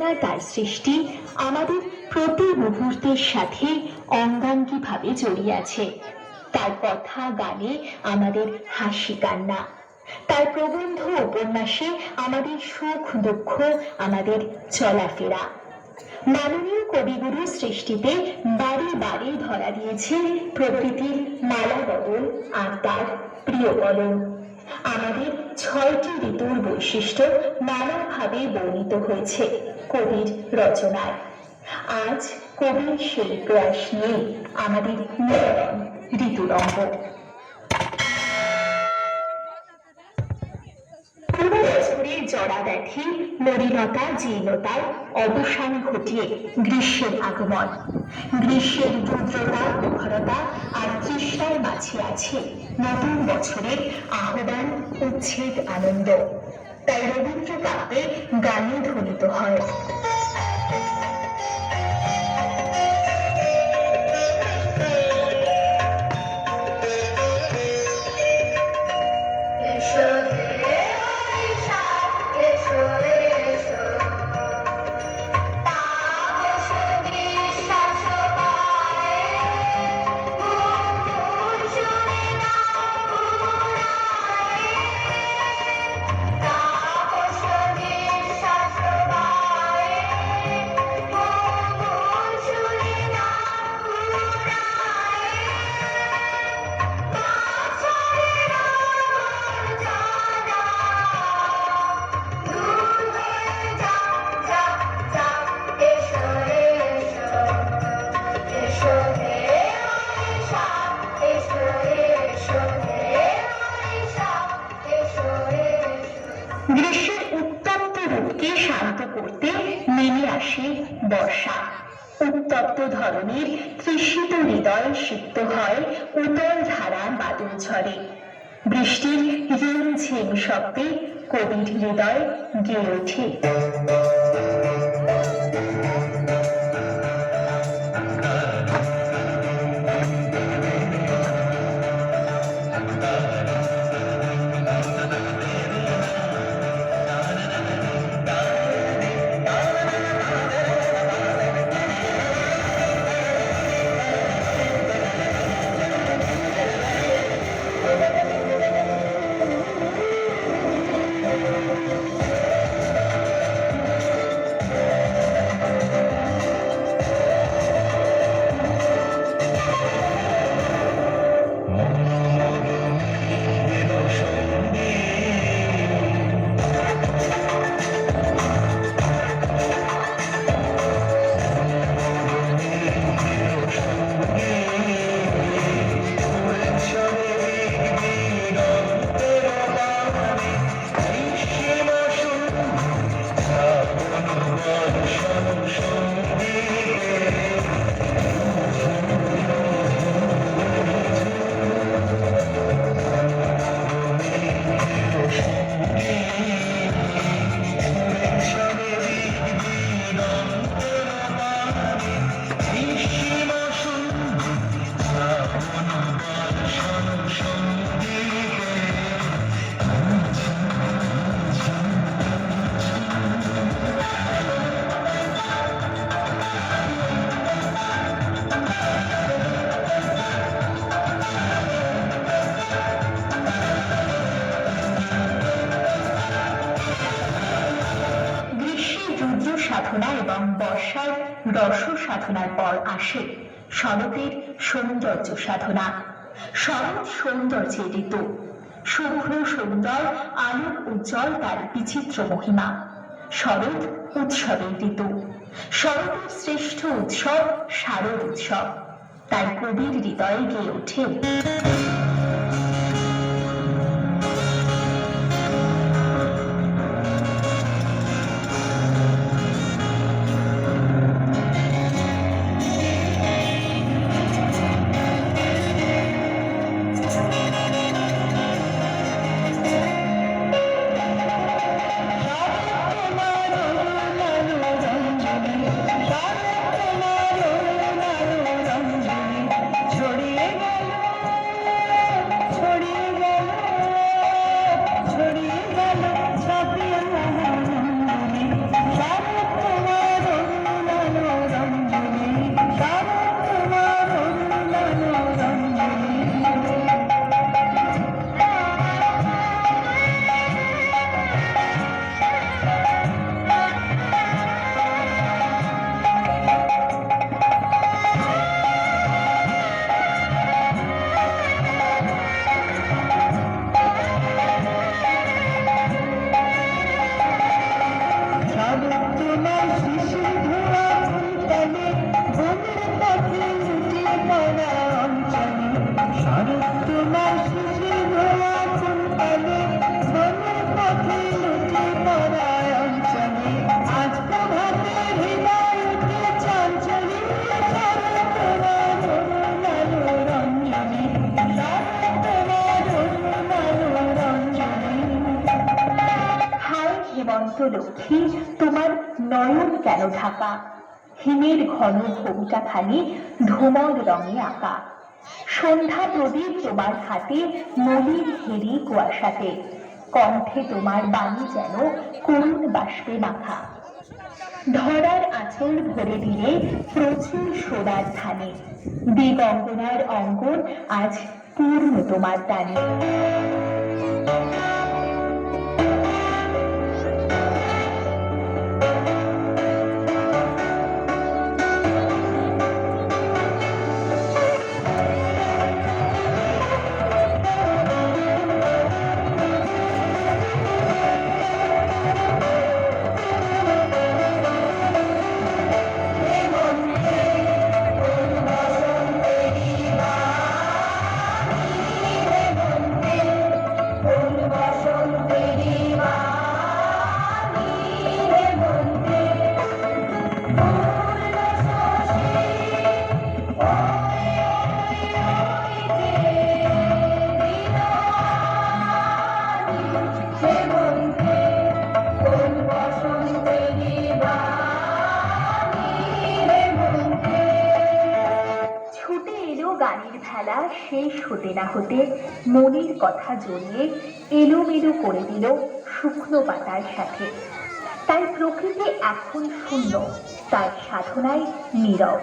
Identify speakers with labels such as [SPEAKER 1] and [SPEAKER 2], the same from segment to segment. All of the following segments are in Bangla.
[SPEAKER 1] রচনা, তার সৃষ্টি আমাদের প্রতি মুহূর্তের সাথে অঙ্গাঙ্গিভাবে জড়িয়ে আছে। তার কথা গানে আমাদের হাসি কান্না, তার প্রবন্ধ উপন্যাসে আমাদের সুখ দুঃখ, আমাদের চলাফেরা। মাননীয় কবিগুরু সৃষ্টিতে বারে বারে ধরা দিয়েছে প্রকৃতির মালা বদল আর তার প্রিয় কলম। আমাদের 6টি ঋতুর বৈশিষ্ট্য নানাভাবে বর্ণিত হয়েছে কবির রচনায়। আজ কবির সেই প্রয়াস নিয়ে আমাদের নিবেদন ঋতুরঙ্গ। জড়া ব্যাধি, মলিনতা, জীর্ণতার অবসান ঘটিয়ে গ্রীষ্মের আগমন। গ্রীষ্মের রুদ্রতা, প্রখরতা আর তৃষ্ণার মাঝে আছে নতুন বছরের আহ্বান, উচ্ছেদ, আনন্দ। তাই রবীন্দ্র কাব্যে গানে ধ্বনিত হয়। গ্রীষ্মের উত্তপ্ত রূপকে শান্ত করতে নেমে আসে বর্ষা। উত্তপ্ত ধরনের তৃষিত হৃদয় সিক্ত হয় উতল ধারা বাদল ঝড়ে। বৃষ্টির রিমঝিম শব্দে কবির হৃদয় গেয়ে ওঠে। সাধনা এবং বর্ষার রস সাধনার পর আসে শরতের সৌন্দর্য সাধনা। শরৎ সৌন্দর্যের ঋতু, শুভ্র সুন্দর আলোক উজ্জ্বল তার বিচিত্র মহিমা। শরৎ উৎসবের ঋতু, শরতের শ্রেষ্ঠ উৎসব শারদ উৎসব। তাই কবির হৃদয়ে গেয়ে ওঠে লক্ষ্মী তোমার নয়ন কেন ঢাকা, হিমের ঘন ঘোমটা খানি ধূমর রঙে আঁকা। সন্ধ্যা প্রদীপ তোমার হাতে মলির হেরি কুয়াশাতে, কণ্ঠে তোমার বাণী যেন করুণ বাষ্পে মাখা। ধরার আঁচল ভরে দিলে প্রচুর সোনার ধানে, দিগঙ্গনার অঙ্গন আজ পূর্ণ তোমার দানে। গানের ভেলা শেষ হতে না হতে মনের কথা জড়িয়ে এলোমেলো করে দিল শুকনো পাতার সাথে। তাই প্রকৃতি এখন শূন্য, তার সাধনায় নীরব।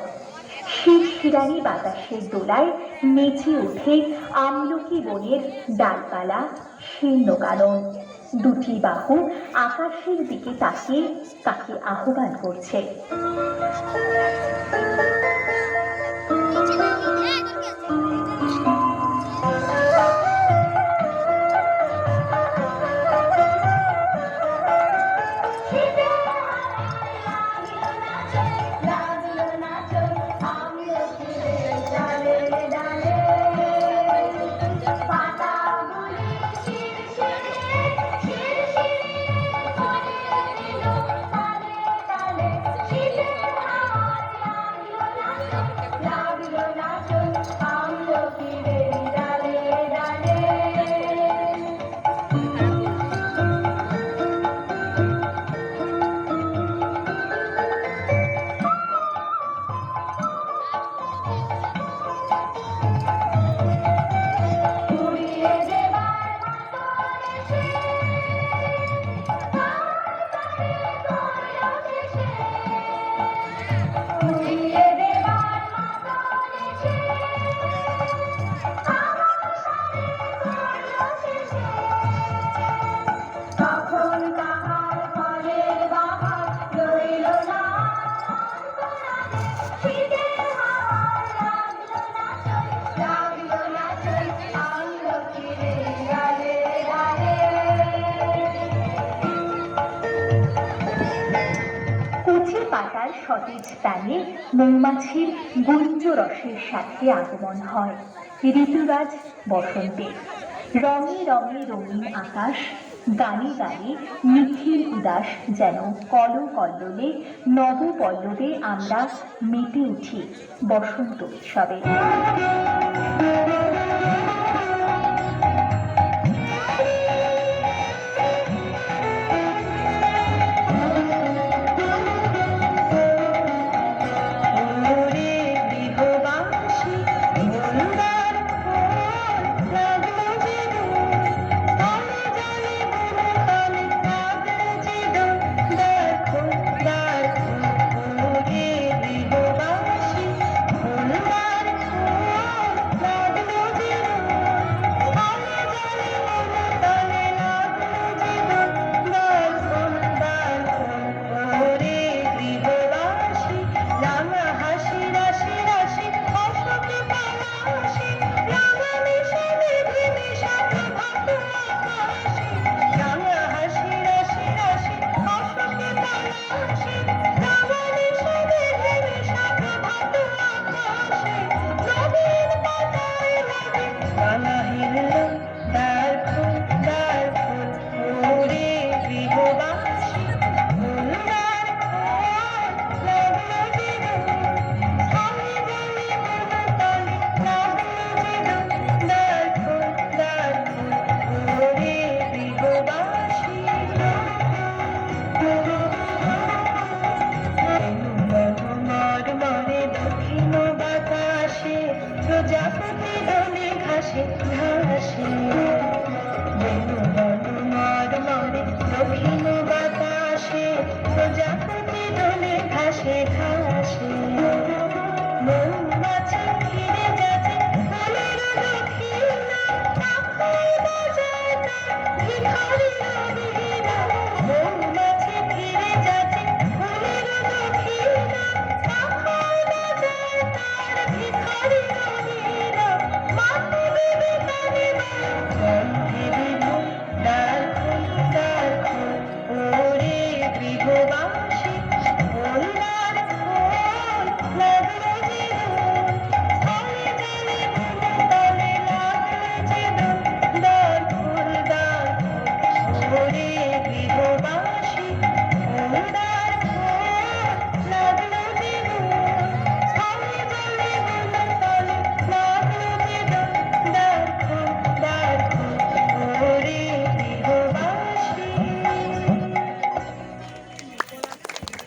[SPEAKER 1] শিরশিরানি বাতাসের দোলায় নেচে ওঠে আমলকি বনের ডালপালা শীর্ণ কানন। দুটি বাহু আকাশের দিকে তাকিয়ে তাকে আহ্বান করছে। পাতার সতেজ তানে মৌমাছির গুঞ্জ রসের সাথে আগমন হয় ঋতুরাজ বসন্তের। রঙে রঙে রঙিন আকাশ, গানে গানে নিখিল উদাস যেন কল কল্লোলে নব পল্লবে আমরা মেতে উঠি বসন্ত উৎসবে।
[SPEAKER 2] ঘাসে ঘাসে বেনু বনু মর মরে দক্ষিণ বাতাসে প্রজাপতি দোলে ঘাসে ঘাসে